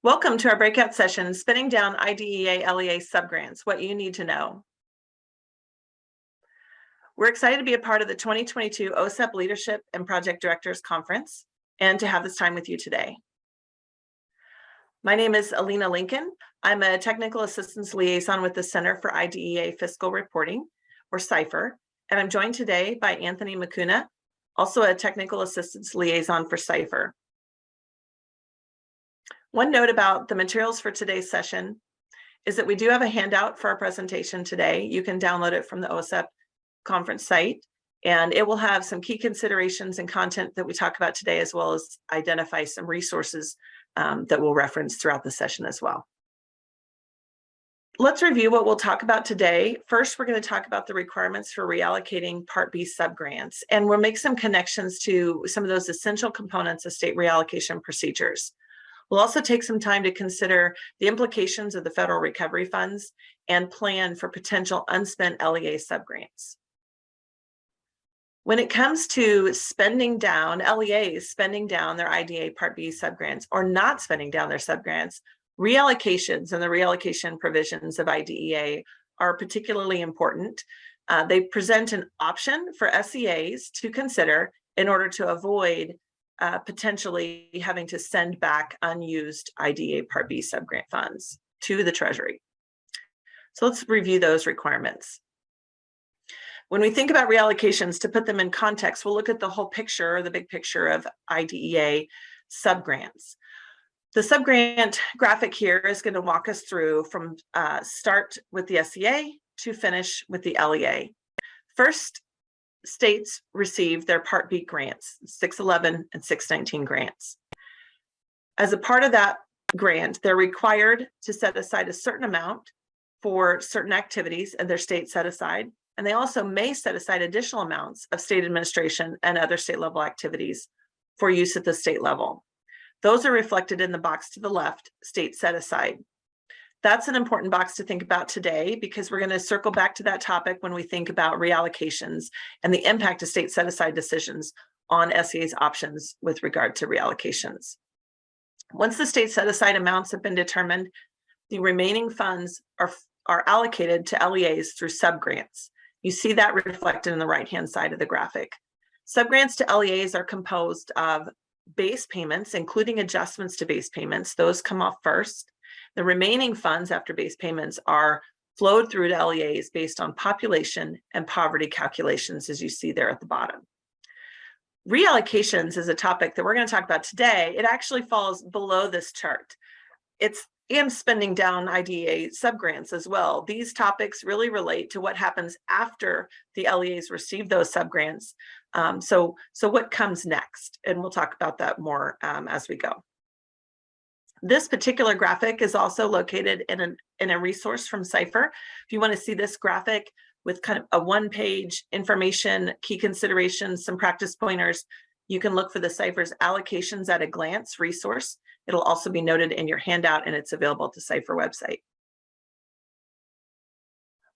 Welcome to our breakout session, Spinning Down IDEA LEA Subgrants, What You Need to Know. We're excited to be a part of the 2022 OSEP Leadership and Project Directors Conference and to have this time with you today. My name is Alina Lincoln. I'm a Technical Assistance Liaison with the Center for IDEA Fiscal Reporting, or CIFR, and I'm joined today by Anthony Makuna, also a Technical Assistance Liaison for CIFR. One note about the materials for today's session is that we do have a handout for our presentation today. You can download it from the OSEP conference site, and it will have some key considerations and content that we talk about today, as well as identify some resources that we'll reference throughout the session as well. Let's review what we'll talk about today. First, we're going to talk about the requirements for reallocating Part B subgrants, and we'll make some connections to some of those essential components of state reallocation procedures. We'll also take some time to consider the implications of the federal recovery funds and plan for potential unspent LEA subgrants. When it comes to spending down, LEAs spending down their IDEA Part B subgrants or not spending down their subgrants, reallocations and the reallocation provisions of IDEA are particularly important. They present an option for SEAs to consider in order to avoid potentially having to send back unused IDEA Part B subgrant funds to the Treasury. So let's review those requirements. When we think about reallocations, to put them in context, we'll look at the whole picture, or the big picture of IDEA subgrants. The subgrant graphic here is going to walk us through from start with the SEA to finish with the LEA. First, states receive their Part B grants, 611 and 619 grants. As a part of that grant, they're required to set aside a certain amount for certain activities and their state set aside. And they also may set aside additional amounts of state administration and other state level activities for use at the state level. Those are reflected in the box to the left, state set aside. That's an important box to think about today, because we're going to circle back to that topic when we think about reallocations and the impact of state set aside decisions on SEA's options with regard to reallocations. Once the state set aside amounts have been determined, the remaining funds are allocated to LEAs through subgrants. You see that reflected in the right-hand side of the graphic. Subgrants to LEAs are composed of base payments, including adjustments to base payments. Those come off first. The remaining funds after base payments are flowed through to LEAs based on population and poverty calculations, as you see there at the bottom. Reallocations is a topic that we're going to talk about today. It actually falls below this chart. It's and spending down IDEA subgrants as well. These topics really relate to what happens after the LEAs receive those subgrants. So what comes next? And we'll talk about that more as we go. This particular graphic is also located in a resource from CIFR. If you want to see this graphic with kind of a one-page information, key considerations, some practice pointers, you can look for the CIFR's Allocations at a Glance resource. It'll also be noted in your handout, and it's available at the CIFR website.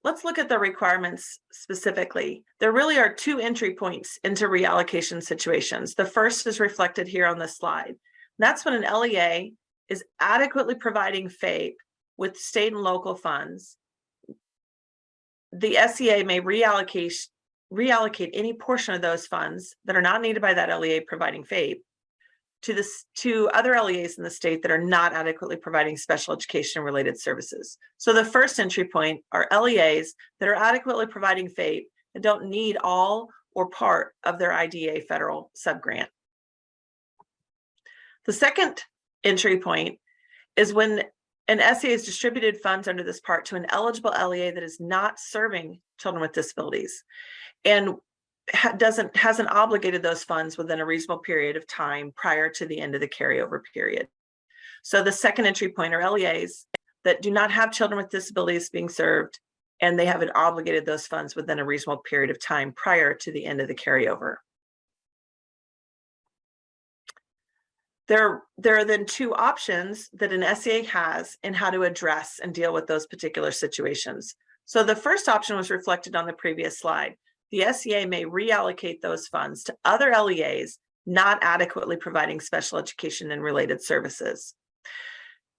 Let's look at the requirements specifically. There really are two entry points into reallocation situations. The first is reflected here on the slide. That's when an LEA is adequately providing FAPE with state and local funds. The SEA may reallocate any portion of those funds that are not needed by that LEA providing FAPE to other LEAs in the state that are not adequately providing special education related services. So the first entry point are LEAs that are adequately providing FAPE and don't need all or part of their IDEA federal subgrant. The second entry point is when an SEA has distributed funds under this part to an eligible LEA that is not serving children with disabilities and hasn't obligated those funds within a reasonable period of time prior to the end of the carryover period. So the second entry point are LEAs that do not have children with disabilities being served, and they haven't obligated those funds within a reasonable period of time prior to the end of the carryover. There are then two options that an SEA has in how to address and deal with those particular situations. So the first option was reflected on the previous slide. The SEA may reallocate those funds to other LEAs not adequately providing special education and related services.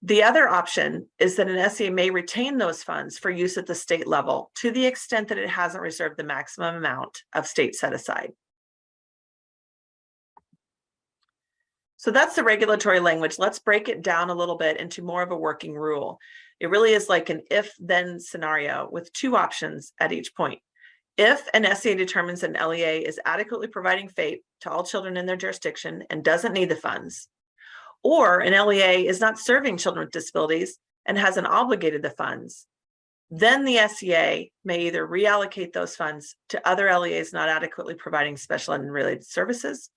The other option is that an SEA may retain those funds for use at the state level to the extent that it hasn't reserved the maximum amount of state set aside. So that's the regulatory language. Let's break it down a little bit into more of a working rule. It really is like an if-then scenario with two options at each point. If an SEA determines an LEA is adequately providing FAPE to all children in their jurisdiction and doesn't need the funds, or an LEA is not serving children with disabilities and hasn't obligated the funds, then the SEA may either reallocate those funds to other LEAs not adequately providing special and related services,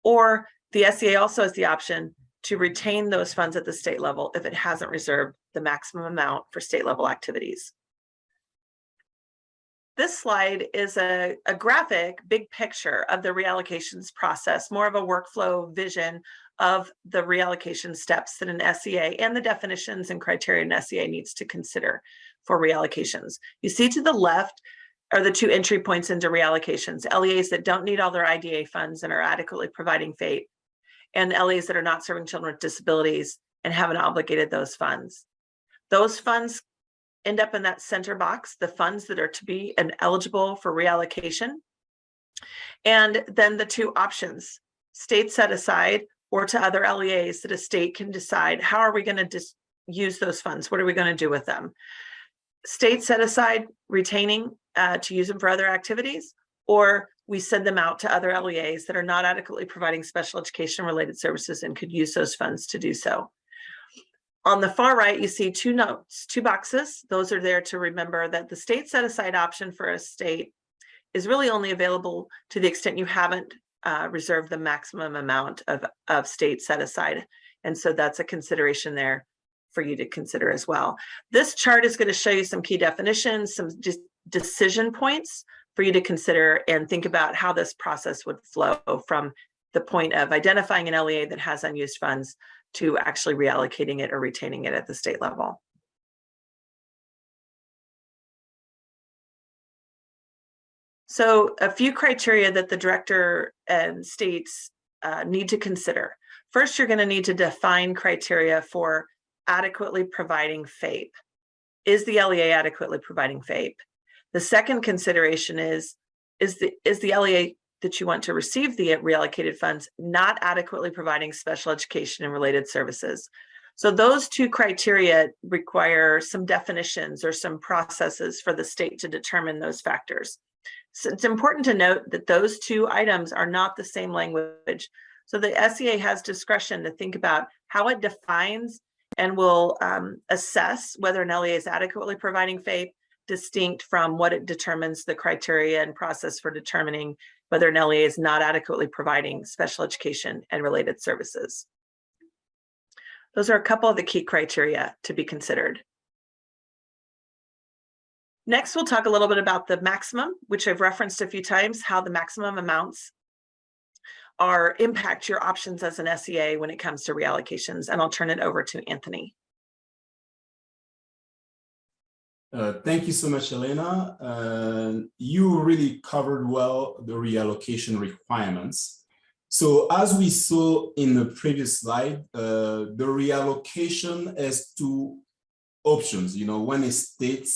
or the SEA also has the option to retain those funds at the state level if it hasn't reserved the maximum amount for state level activities. This slide is a graphic, big picture of the reallocations process, more of a workflow vision of the reallocation steps that an SEA and the definitions and criteria an SEA needs to consider for reallocations. You see to the left are the two entry points into reallocations: LEAs that don't need all their IDEA funds and are adequately providing FAPE, and LEAs that are not serving children with disabilities and haven't obligated those funds. Those funds end up in that center box, the funds that are to be eligible for reallocation. And then the two options, state set aside or to other LEAs that a state can decide, how are we going to use those funds? What are we going to do with them? State set aside, retaining to use them for other activities, or we send them out to other LEAs that are not adequately providing special education related services and could use those funds to do so. On the far right, you see two notes, two boxes. Those are there to remember that the state set aside option for a state is really only available to the extent you haven't reserved the maximum amount of state set aside. And so that's a consideration there for you to consider as well. This chart is going to show you some key definitions, some decision points for you to consider and think about how this process would flow from the point of identifying an LEA that has unused funds to actually reallocating it or retaining it at the state level. So a few criteria that the director and states need to consider. First, you're going to need to define criteria for adequately providing FAPE. Is the LEA adequately providing FAPE? The second consideration is the LEA that you want to receive the reallocated funds not adequately providing special education and related services? So those two criteria require some definitions or some processes for the state to determine those factors. So it's important to note that those two items are not the same language. So the SEA has discretion to think about how it defines and will assess whether an LEA is adequately providing FAPE, distinct from what it determines the criteria and process for determining whether an LEA is not adequately providing special education and related services. Those are a couple of the key criteria to be considered. Next, we'll talk a little bit about the maximum, which I've referenced a few times, how the maximum amounts impact your options as an SEA when it comes to reallocations, and I'll turn it over to Anthony. Thank you so much, Elena. You really covered well the reallocation requirements. So as we saw in the previous slide, the reallocation has two options. You know, when a state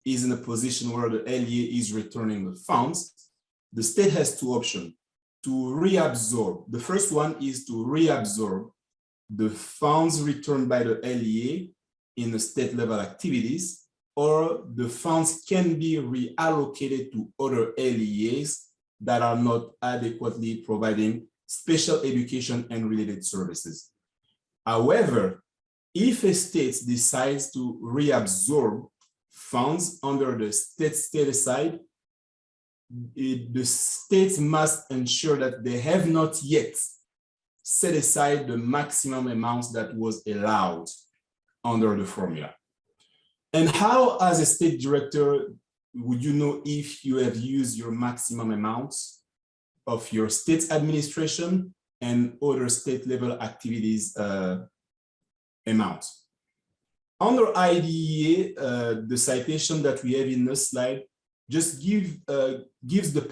is in a position where the LEA is returning the funds, the state has two options to reabsorb. The first one is to reabsorb the funds returned by the LEA in the state level activities, or the funds can be reallocated to other LEAs that are not adequately providing special education and related services. However, if a state decides to reabsorb funds under the state aside, the states must ensure that they have not yet set aside the maximum amounts that was allowed under the formula. And how, as a state director, would you know if you have used your maximum amounts of your state administration and other state level activities amounts? Under IDEA, the citation that we have in this slide just gives the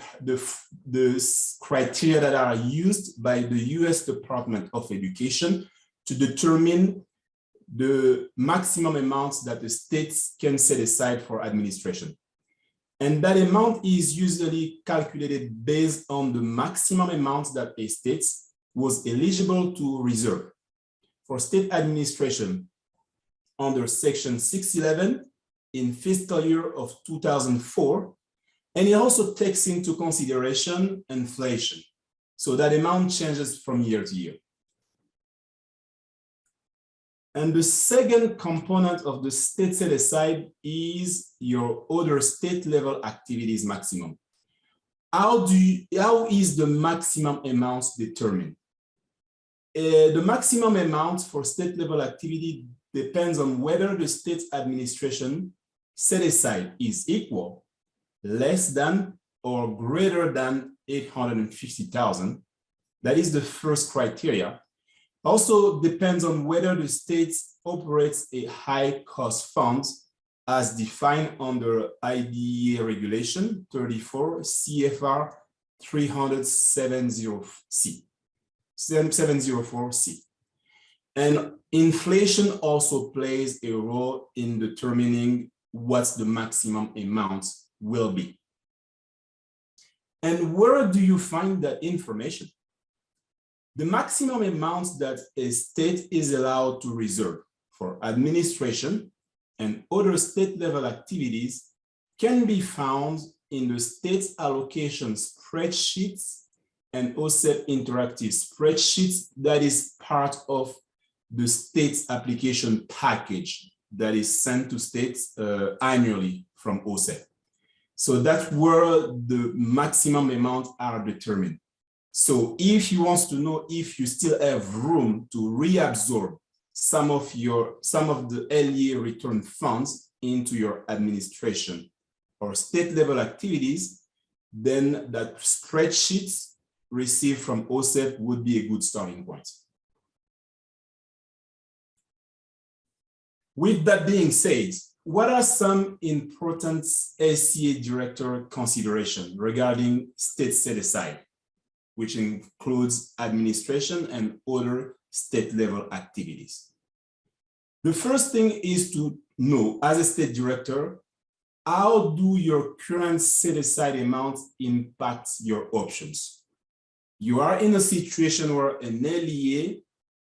criteria that are used by the US Department of Education to determine the maximum amounts that the states can set aside for administration. And that amount is usually calculated based on the maximum amounts that a state was eligible to reserve for state administration under Section 611 in fiscal year of 2004. And it also takes into consideration inflation. So that amount changes from year to year. And the second component of the state set aside is your other state level activities maximum. How is the maximum amounts determined? The maximum amount for state level activity depends on whether the state administration set aside is equal, less than, or greater than 850,000. That is the first criteria. Also depends on whether the state operates a high cost fund as defined under IDEA regulation 34 CIFR 704C. And inflation also plays a role in determining what the maximum amount will be. And where do you find that information? The maximum amounts that a state is allowed to reserve for administration and other state level activities can be found in the state's allocation spreadsheets and OSEP interactive spreadsheets that is part of the state's application package that is sent to states annually from OSEP. So that's where the maximum amounts are determined. So if you want to know if you still have room to reabsorb some of the LEA return funds into your administration or state level activities, then that spreadsheets received from OSEP would be a good starting point. With that being said, what are some important SCA director considerations regarding state set aside, which includes administration and other state level activities? The first thing is to know, as a state director, how do your current set aside amounts impact your options? You are in a situation where an LEA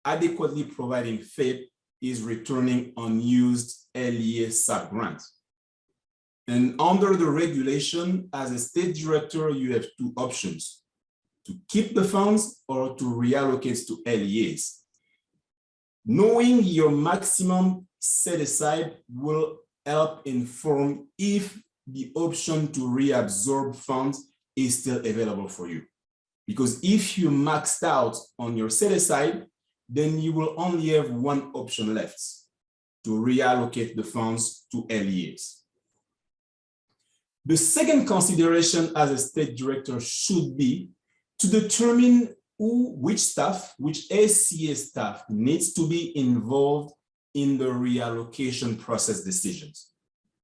adequately providing FAPE is returning unused LEA subgrant. And under the regulation, as a state director, you have two options: to keep the funds or to reallocate to LEAs. Knowing your maximum set aside will help inform if the option to reabsorb funds is still available for you. Because if you maxed out on your set aside, then you will only have one option left: to reallocate the funds to LEAs. The second consideration as a state director should be to determine which SCA staff needs to be involved in the reallocation process decisions.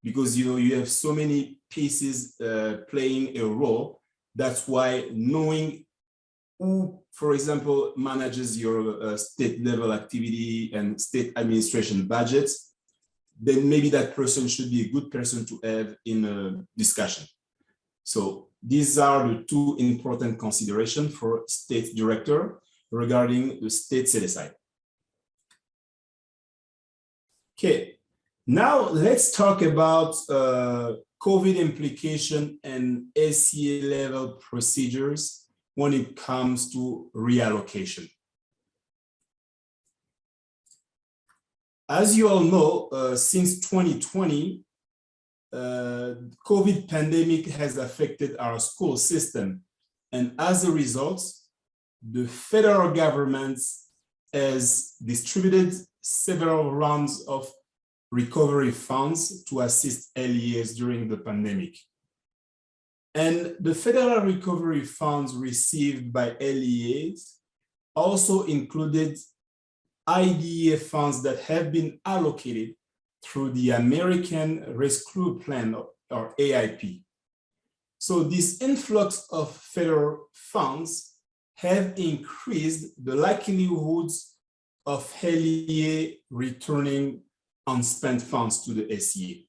Because you have so many pieces playing a role. That's why knowing who, for example, manages your state level activity and state administration budgets, then maybe that person should be a good person to have in a discussion. So these are the two important considerations for state director regarding the state set aside. Okay, now let's talk about COVID implication and SCA level procedures when it comes to reallocation. As you all know, since 2020, COVID pandemic has affected our school system. And as a result, the federal government has distributed several rounds of recovery funds to assist LEAs during the pandemic. And the federal recovery funds received by LEAs also included IDEA funds that have been allocated through the American Rescue Plan, or AIP. So this influx of federal funds have increased the likelihoods of LEA returning unspent funds to the SEA.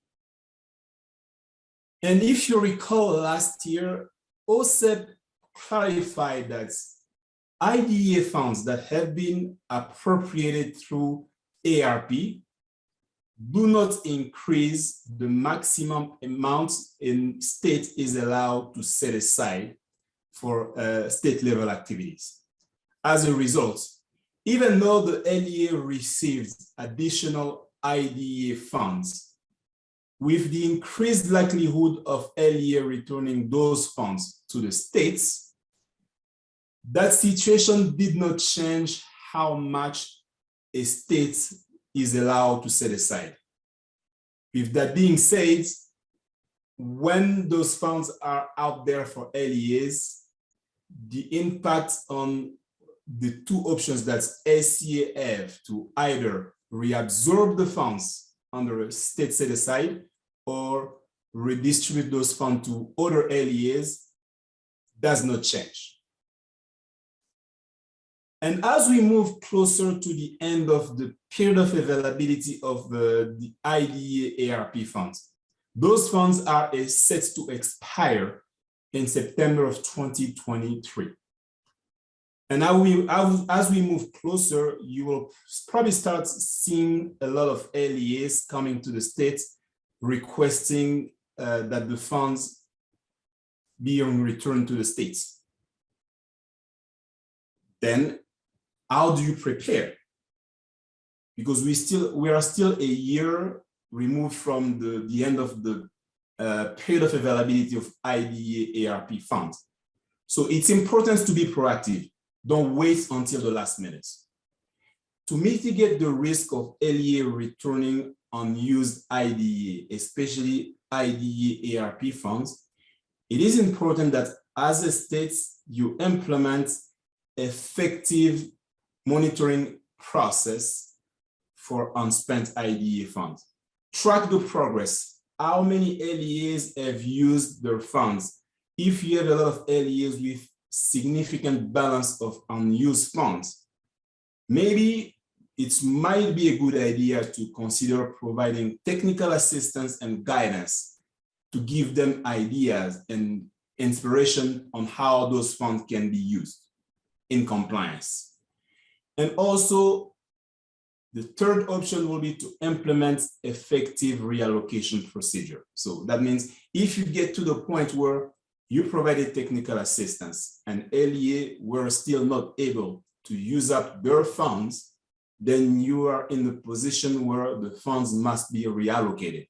And if you recall last year, OSEP clarified that IDEA funds that have been appropriated through ARP do not increase the maximum amount a state is allowed to set aside for state level activities. As a result, even though the LEA receives additional IDEA funds, with the increased likelihood of LEA returning those funds to the states, that situation did not change how much a state is allowed to set aside. With that being said, when those funds are out there for LEAs, the impact on the two options that SCA have to either reabsorb the funds under a state set aside or redistribute those funds to other LEAs does not change. And as we move closer to the end of the period of availability of the IDEA ARP funds, those funds are set to expire in September of 2023. And as we move closer, you will probably start seeing a lot of LEAs coming to the states requesting that the funds be returned to the states. Then, how do you prepare? Because we are still a year removed from the end of the period of availability of IDEA ARP funds. So it's important to be proactive. Don't wait until the last minute. To mitigate the risk of LEA returning unused IDEA, especially IDEA ARP funds, it is important that as a state, you implement effective monitoring process for unspent IDEA funds. Track the progress. How many LEAs have used their funds? If you have a lot of LEAs with significant balance of unused funds, maybe it might be a good idea to consider providing technical assistance and guidance to give them ideas and inspiration on how those funds can be used in compliance. And also, the third option will be to implement effective reallocation procedure. So that means if you get to the point where you provided technical assistance and LEA were still not able to use up their funds, then you are in the position where the funds must be reallocated.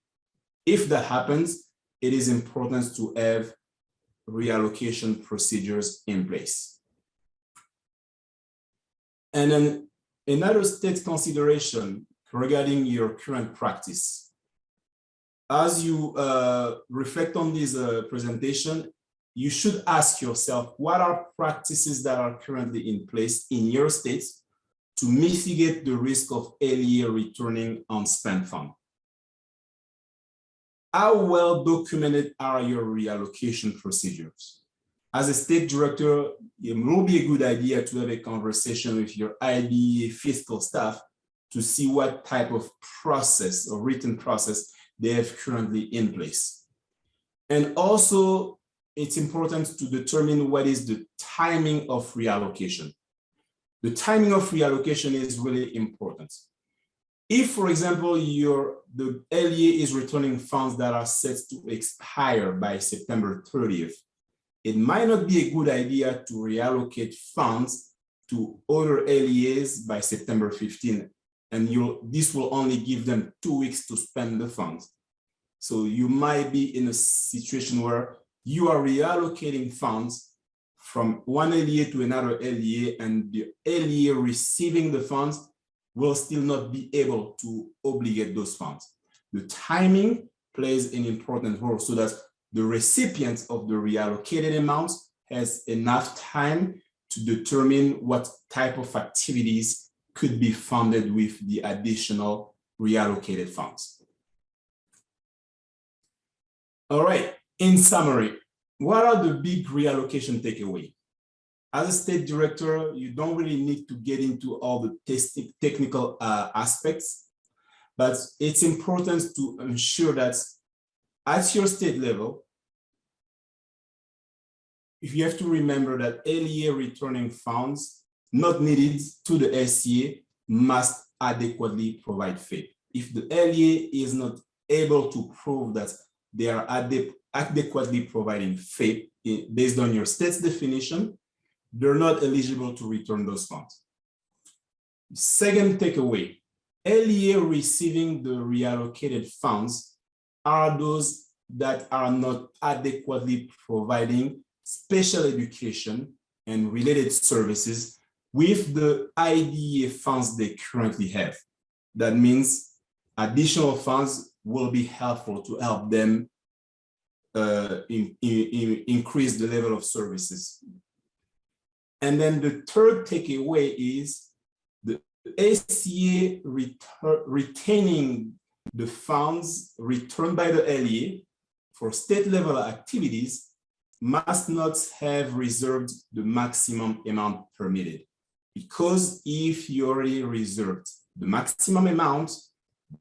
If that happens, it is important to have reallocation procedures in place. And then another state consideration regarding your current practice. As you reflect on this presentation, you should ask yourself, what are practices that are currently in place in your states to mitigate the risk of LEA returning unspent funds? How well documented are your reallocation procedures? As a state director, it will be a good idea to have a conversation with your IDEA fiscal staff to see what type of process or written process they have currently in place. And also, it's important to determine what is the timing of reallocation. The timing of reallocation is really important. If, for example, the LEA is returning funds that are set to expire by September 30th, it might not be a good idea to reallocate funds to other LEAs by September 15th, and this will only give them 2 weeks to spend the funds. So you might be in a situation where you are reallocating funds from one LEA to another LEA, and the LEA receiving the funds will still not be able to obligate those funds. The timing plays an important role so that the recipient of the reallocated amounts has enough time to determine what type of activities could be funded with the additional reallocated funds. All right, in summary, what are the big reallocation takeaways? as a state director, you don't really need to get into all the technical aspects, but it's important to ensure that at your state level, if you have to remember that LEA returning funds not needed to the SCA must adequately provide FAPE. If the LEA is not able to prove that they are adequately providing FAPE based on your state's definition, they're not eligible to return those funds. Second takeaway, LEA receiving the reallocated funds are those that are not adequately providing special education and related services with the IDEA funds they currently have. That means additional funds will be helpful to help them increase the level of services. And then the third takeaway is the SCA retaining the funds returned by the LEA for state level activities must not have reserved the maximum amount permitted. Because if you already reserved the maximum amount,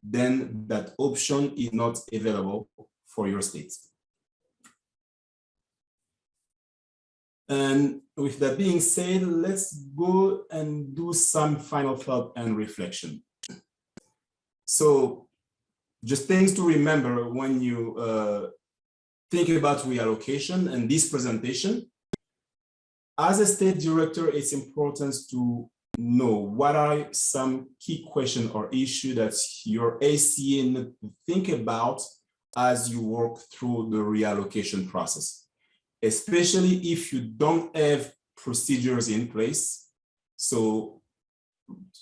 then that option is not available for your state. And with that being said, let's go and do some final thought and reflection. So just things to remember when you think about reallocation and this presentation. As a state director, it's important to know what are some key questions or issues that your ACA need to think about as you work through the reallocation process, especially if you don't have procedures in place. So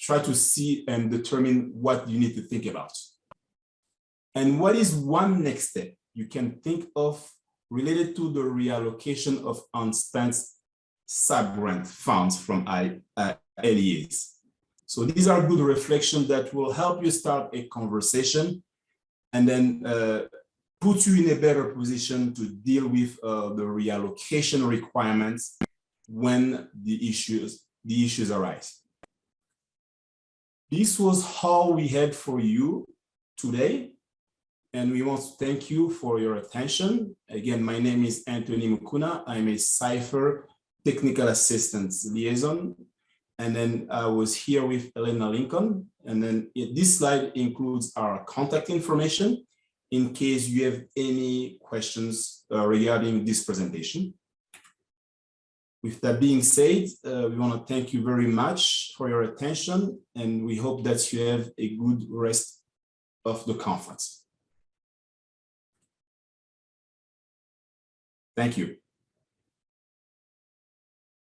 try to see and determine what you need to think about. And what is one next step you can think of related to the reallocation of unspent subgrant funds from LEAs. So these are good reflections that will help you start a conversation and then put you in a better position to deal with the reallocation requirements when the issues arise. This was all we had for you today. And we want to thank you for your attention. Again, my name is Anthony Mukuna. I'm a CIFR Technical Assistance Liaison. And then I was here with Elena Lincoln. And then this slide includes our contact information in case you have any questions regarding this presentation. With that being said, we want to thank you very much for your attention. And we hope that you have a good rest of the conference. Thank you.